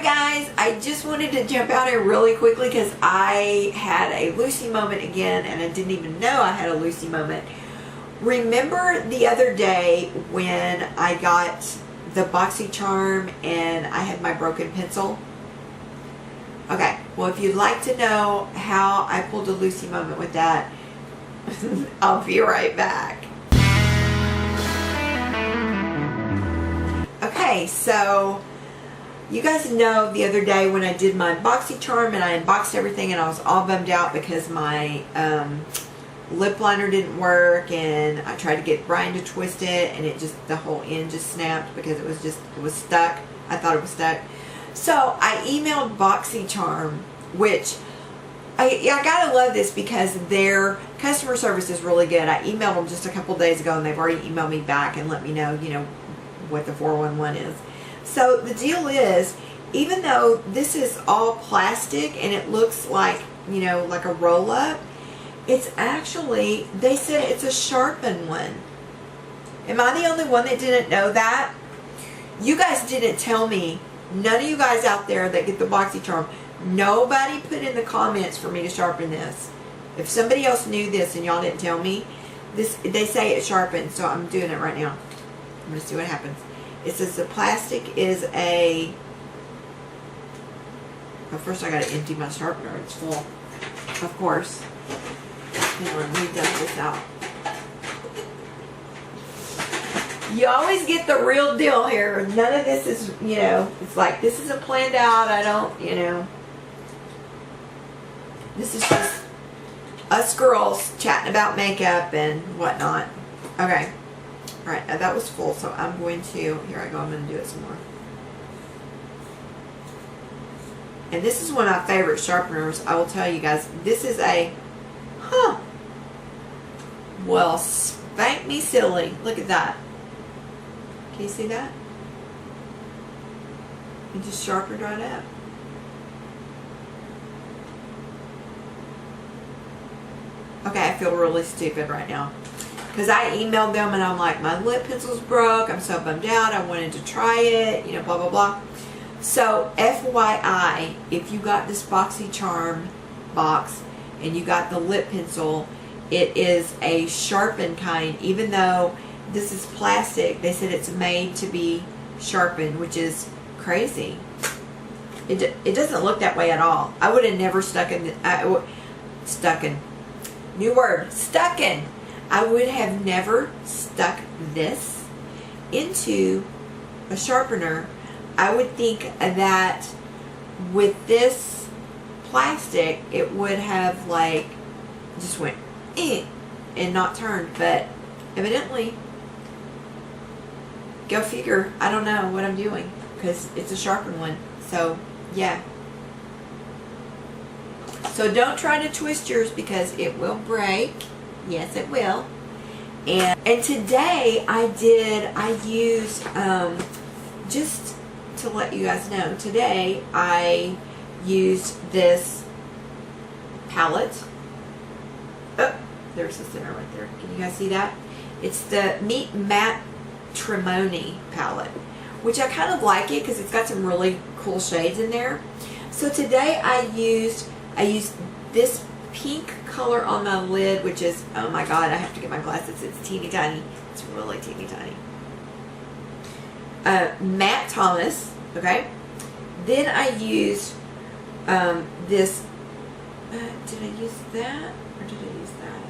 guys, I just wanted to jump out here really quickly because I had a Lucy moment again and I didn't even know I had a Lucy moment. Remember the other day when I got the Boxy charm and I had my broken pencil? Okay, well if you'd like to know how I pulled a Lucy moment with that, I'll be right back. Okay, so you guys know the other day when I did my Boxy charm and I unboxed everything and I was all bummed out because my lip liner didn't work and I tried to get Brian to twist it and it just, the whole end just snapped because it was stuck. I thought it was stuck. So I emailed Boxy charm, which I gotta love this because their customer service is really good. I emailed them just a couple days ago and they've already emailed me back and let me know, you know, what the 411 is. So the deal is, even though this is all plastic and it looks like, you know, like a roll up, it's actually, they said it's a sharpened one. Am I the only one that didn't know that? You guys didn't tell me. None of you guys out there that get the Boxy charm, nobody put in the comments for me to sharpen this. If somebody else knew this and y'all didn't tell me, this, they say it's sharpened, so I'm doing it right now. I'm going to see what happens. It says the plastic is a... Well, first I got to empty my sharpener. It's full. Of course. Hang on, let me dump this out. You always get the real deal here. None of this is, you know, it's like, this isn't planned out. I don't, you know. This is just us girls chatting about makeup and whatnot. Okay. Alright, that was full, so I'm going to, here I go, I'm going to do it some more. And this is one of my favorite sharpeners, I will tell you guys. This is a, well, spank me silly. Look at that. Can you see that? It just sharpened right up. Okay, I feel really stupid right now. Because I emailed them and I'm like, my lip pencil's broke. I'm so bummed out. I wanted to try it. You know, blah, blah, blah. So, FYI, if you got this Boxy charm box and you got the lip pencil, it is a sharpened kind. Even though this is plastic, they said it's made to be sharpened, which is crazy. It doesn't look that way at all. I would have never stuck in. New word. Stuck in. I would have never stuck this into a sharpener. I would think that with this plastic, it would have like just went and not turned. But evidently, go figure. I don't know what I'm doing because it's a sharpened one. So yeah. So don't try to twist yours because it will break. Yes, it will. And today I used, just to let you guys know, today I used this palette. Oh, there's the center right there. Can you guys see that? It's the Meet Matte Trimony palette, which I kind of like it because it's got some really cool shades in there. So today I used this pink color on my lid, which is, oh my god, I have to get my glasses. It's teeny tiny. It's really teeny tiny. Matte Thomas, okay. Then I used this. Did I use that or did I use that?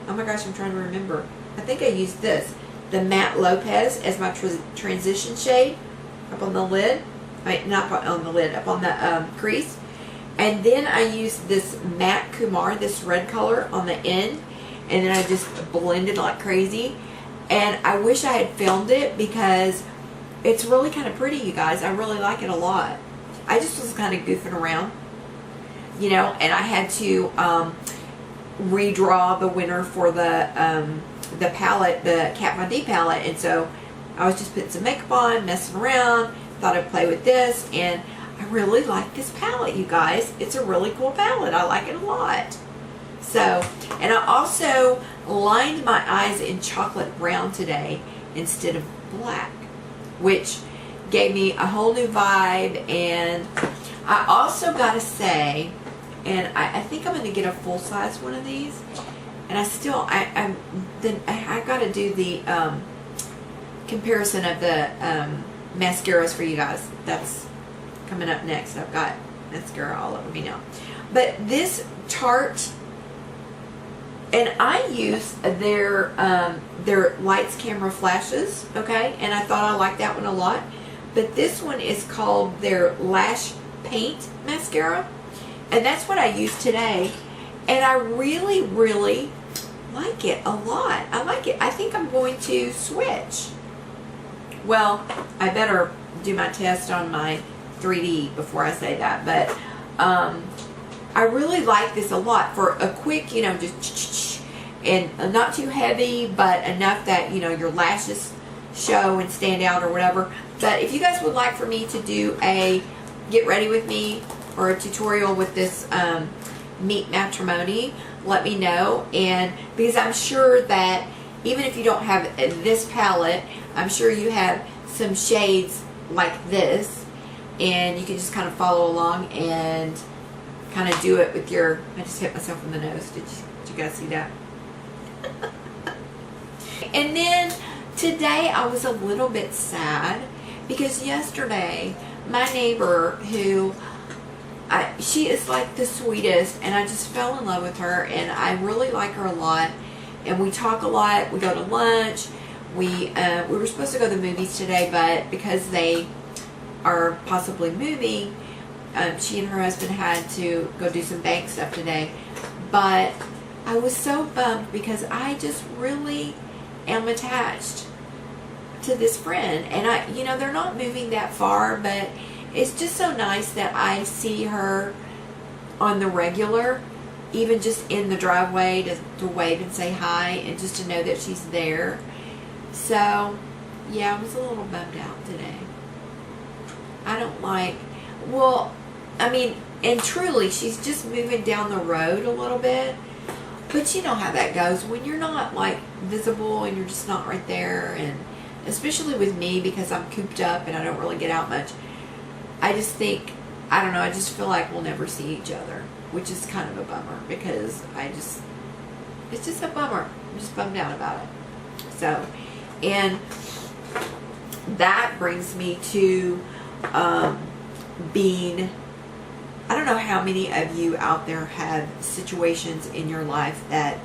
Oh my gosh, I'm trying to remember. I think I used this, the Matte Lopez, as my transition shade up on the lid. Not on the lid, up on the crease. And then I used this Matte Kumar, this red color on the end. And then I just blended like crazy. And I wish I had filmed it because it's really kind of pretty, you guys. I really like it a lot. I just was kind of goofing around, you know. And I had to redraw the winner for the palette, the Kat Von D palette. And so I was just putting some makeup on, messing around. Thought I'd play with this. And I really like this palette, you guys. It's a really cool palette. I like it a lot. So, and I also lined my eyes in chocolate brown today instead of black, which gave me a whole new vibe. And I also got to say, and I think I'm going to get a full size one of these. And I got to do the comparison of the mascaras for you guys. That's coming up next. I've got mascara all over me now. But this Tarte, and I use their Lights Camera Flashes, okay? And I thought I liked that one a lot. But this one is called their Lash Paint Mascara. And that's what I used today. And I really, really like it a lot. I like it. I think I'm going to switch. Well, I better do my test on my 3D before I say that. But I really like this a lot for a quick, you know, just and not too heavy, but enough that, you know, your lashes show and stand out or whatever. But if you guys would like for me to do a get ready with me or a tutorial with this Meet Matrimony, let me know. And because I'm sure that even if you don't have this palette, I'm sure you have some shades like this, and you can just kind of follow along and kind of do it with your, I just hit myself in the nose. Did you guys see that? And then today I was a little bit sad because yesterday my neighbor, who she is like the sweetest, and I just fell in love with her, and I really like her a lot, and we talk a lot. We go to lunch. We were supposed to go to the movies today, but because they are possibly moving, she and her husband had to go do some bank stuff today. But I was so bummed because I just really am attached to this friend, and you know, they're not moving that far, but it's just so nice that I see her on the regular, even just in the driveway to wave and say hi, and just to know that she's there. So yeah, I was a little bummed out today. I don't like, well, I mean, and truly, she's just moving down the road a little bit. But you know how that goes when you're not like visible and you're just not right there. And especially with me, because I'm cooped up and I don't really get out much. I just think, I don't know, I just feel like we'll never see each other, which is kind of a bummer because it's just a bummer. I'm just bummed out about it. So, and that brings me to being, I don't know how many of you out there have situations in your life that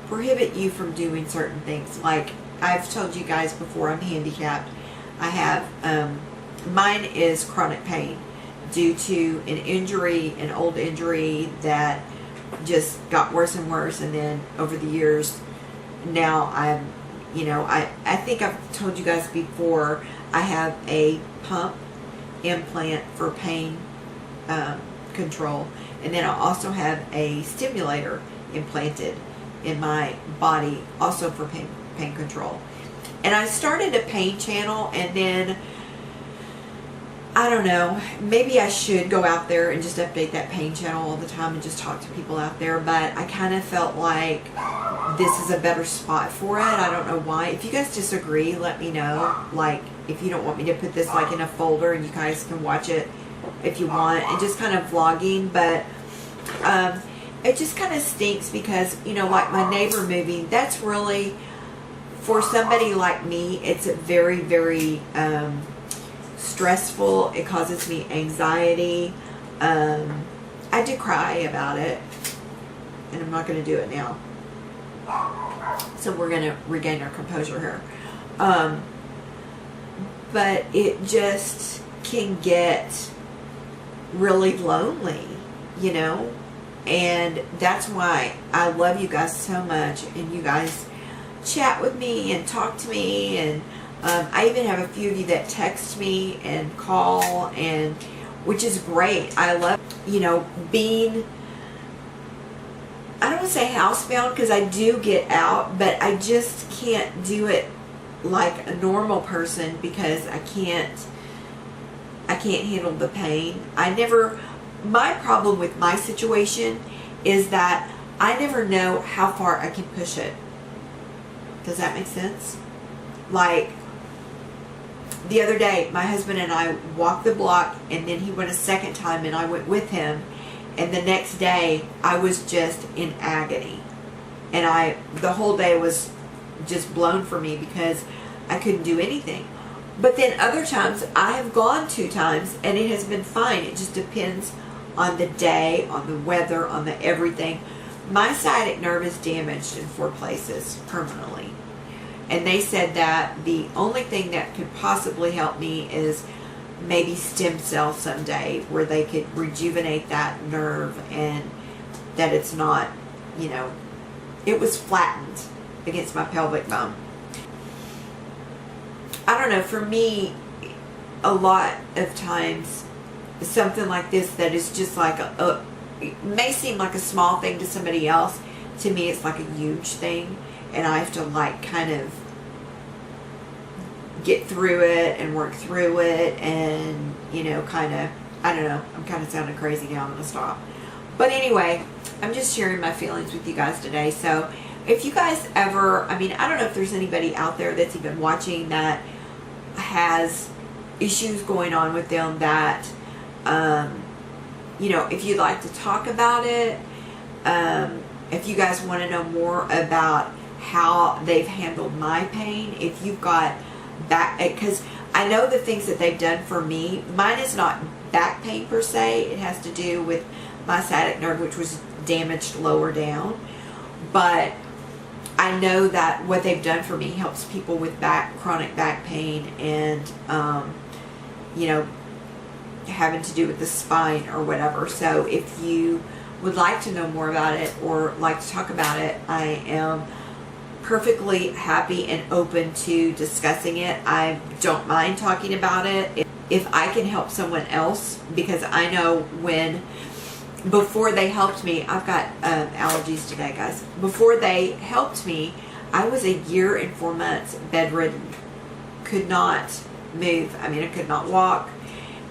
prohibit you from doing certain things. Like I've told you guys before, I'm handicapped. I have, mine is chronic pain due to an injury, an old injury that just got worse and worse. And then over the years, now I'm, you know, I think I've told you guys before, I have a pump implant for pain control, and then I also have a stimulator implanted in my body also for pain control. And I started a pain channel, and then I don't know, maybe I should go out there and just update that pain channel all the time and just talk to people out there, but I kind of felt like this is a better spot for it. I don't know why. If you guys disagree, let me know. Like, if you don't want me to put this like in a folder and you guys can watch it if you want, and just kind of vlogging. But it just kind of stinks because, you know, like my neighbor moving, that's really, for somebody like me, it's very, very stressful. It causes me anxiety. I do cry about it, and I'm not going to do it now. So we're going to regain our composure here. But it just can get really lonely, you know, and that's why I love you guys so much, and you guys chat with me and talk to me, and I even have a few of you that text me and call, and which is great. I love, you know, being, I don't want to say housebound because I do get out, but I just can't do it like a normal person because I can't handle the pain. My problem with my situation is that I never know how far I can push it. Does that make sense? Like, the other day, my husband and I walked the block, and then he went a second time, and I went with him. And the next day, I was just in agony. And the whole day was just blown for me because I couldn't do anything. But then other times, I have gone 2 times, and it has been fine. It just depends on the day, on the weather, on the everything. My sciatic nerve is damaged in 4 places permanently. And they said that the only thing that could possibly help me is maybe stem cells someday, where they could rejuvenate that nerve, and that it's not, you know, it was flattened against my pelvic bone. I don't know, for me, a lot of times, something like this that is just like it may seem like a small thing to somebody else, to me it's like a huge thing, and I have to like kind of get through it and work through it, and you know, kind of, I don't know, I'm kind of sounding crazy now. I'm going to stop. But anyway, I'm just sharing my feelings with you guys today. So if you guys ever, I mean, I don't know if there's anybody out there that's even watching that has issues going on with them that, you know, if you'd like to talk about it, if you guys want to know more about how they've handled my pain, if you've got back, because I know the things that they've done for me, mine is not back pain per se, it has to do with my sciatic nerve, which was damaged lower down, but I know that what they've done for me helps people with chronic back pain, and you know, having to do with the spine or whatever. So if you would like to know more about it or like to talk about it, I am perfectly happy and open to discussing it. I don't mind talking about it if I can help someone else, because I know before they helped me, I've got allergies today, guys. Before they helped me, I was 1 year and 4 months bedridden. Could not move. I mean, I could not walk.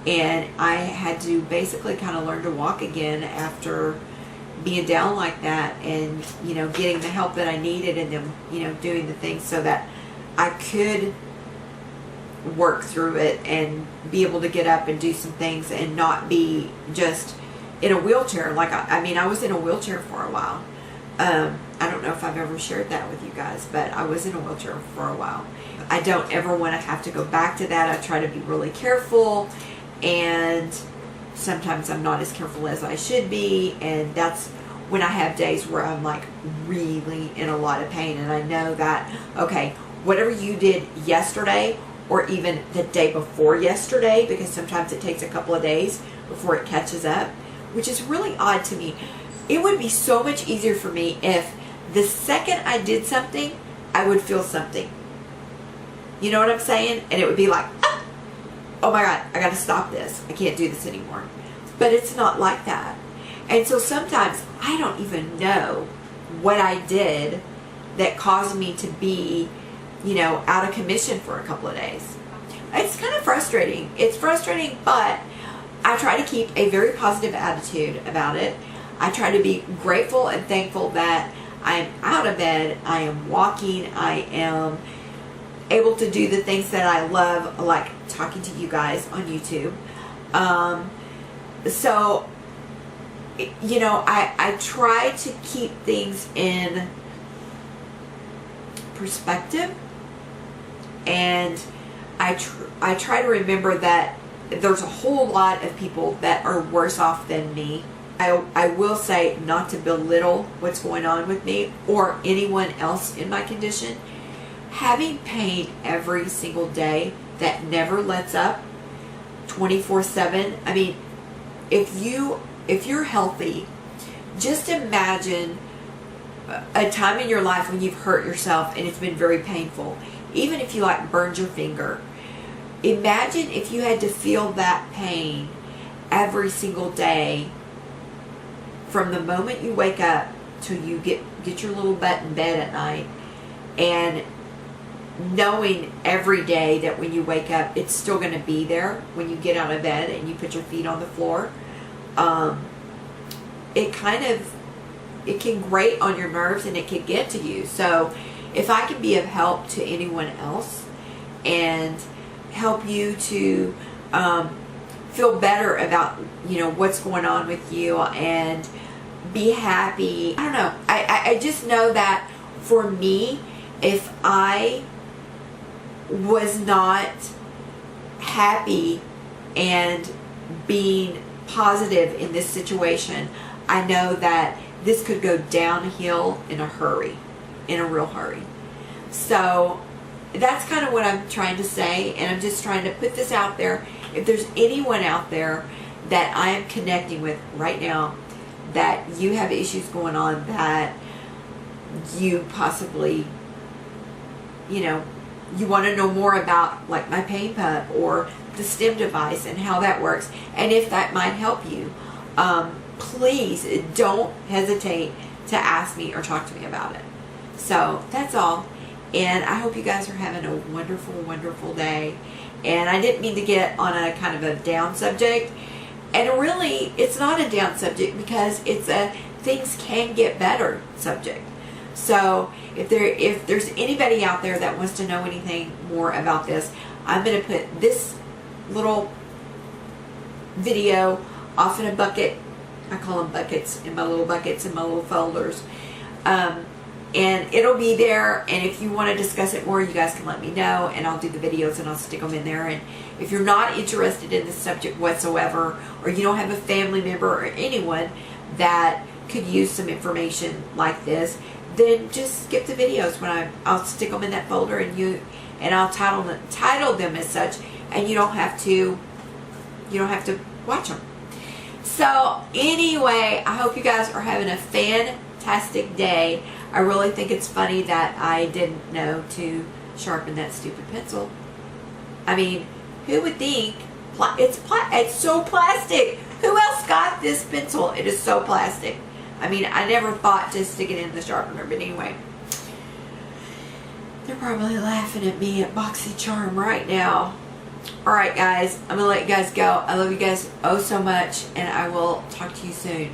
And I had to basically kind of learn to walk again after being down like that, and, you know, getting the help that I needed, and then, you know, doing the things so that I could work through it and be able to get up and do some things and not be just in a wheelchair. Like, I mean, I was in a wheelchair for a while. I don't know if I've ever shared that with you guys, but I was in a wheelchair for a while. I don't ever want to have to go back to that. I try to be really careful, and sometimes I'm not as careful as I should be, and that's when I have days where I'm like really in a lot of pain, and I know that, okay, whatever you did yesterday, or even the day before yesterday, because sometimes it takes a couple of days before it catches up, which is really odd to me. It would be so much easier for me if the second I did something, I would feel something. You know what I'm saying? And it would be like, ah! Oh my God, I got to stop this. I can't do this anymore. But it's not like that. And so sometimes I don't even know what I did that caused me to be, you know, out of commission for a couple of days. It's kind of frustrating. It's frustrating, but I try to keep a very positive attitude about it. I try to be grateful and thankful that I'm out of bed, I am walking, I am able to do the things that I love, like talking to you guys on YouTube. So, you know, I try to keep things in perspective, and I try to remember that there's a whole lot of people that are worse off than me. I will say, not to belittle what's going on with me or anyone else in my condition. Having pain every single day that never lets up, 24/7. I mean, if you're healthy, just imagine a time in your life when you've hurt yourself and it's been very painful. Even if you like burned your finger. Imagine if you had to feel that pain every single day, from the moment you wake up till you get your little butt in bed at night, and knowing every day that when you wake up, it's still going to be there when you get out of bed and you put your feet on the floor. It can grate on your nerves, and it can get to you. So if I can be of help to anyone else and help you to feel better about, you know, what's going on with you and be happy. I don't know. I just know that for me, if I was not happy and being positive in this situation, I know that this could go downhill in a hurry, in a real hurry. So that's kind of what I'm trying to say, and I'm just trying to put this out there. If there's anyone out there that I am connecting with right now, that you have issues going on, that you possibly, you know, you want to know more about, like my pain pump or the stem device and how that works, and if that might help you, please don't hesitate to ask me or talk to me about it. So that's all, and I hope you guys are having a wonderful, wonderful day. And I didn't mean to get on a kind of a down subject, and really it's not a down subject because it's a things can get better subject. So if there's anybody out there that wants to know anything more about this, I'm going to put this little video off in a bucket. I call them buckets, in my little buckets, in my little folders. And it'll be there, and if you want to discuss it more, you guys can let me know, and I'll do the videos and I'll stick them in there. And if you're not interested in this subject whatsoever, or you don't have a family member or anyone that could use some information like this, then just skip the videos. When I'll stick them in that folder, and I'll title them as such, and you don't have to watch them. So anyway, I hope you guys are having a fantastic day. I really think it's funny that I didn't know to sharpen that stupid pencil. I mean, who would think? It's so plastic. Who else got this pencil? It is so plastic. I mean, I never thought to stick it in the sharpener, but anyway. They're probably laughing at me at Boxy Charm right now. Alright guys, I'm going to let you guys go. I love you guys oh so much, and I will talk to you soon.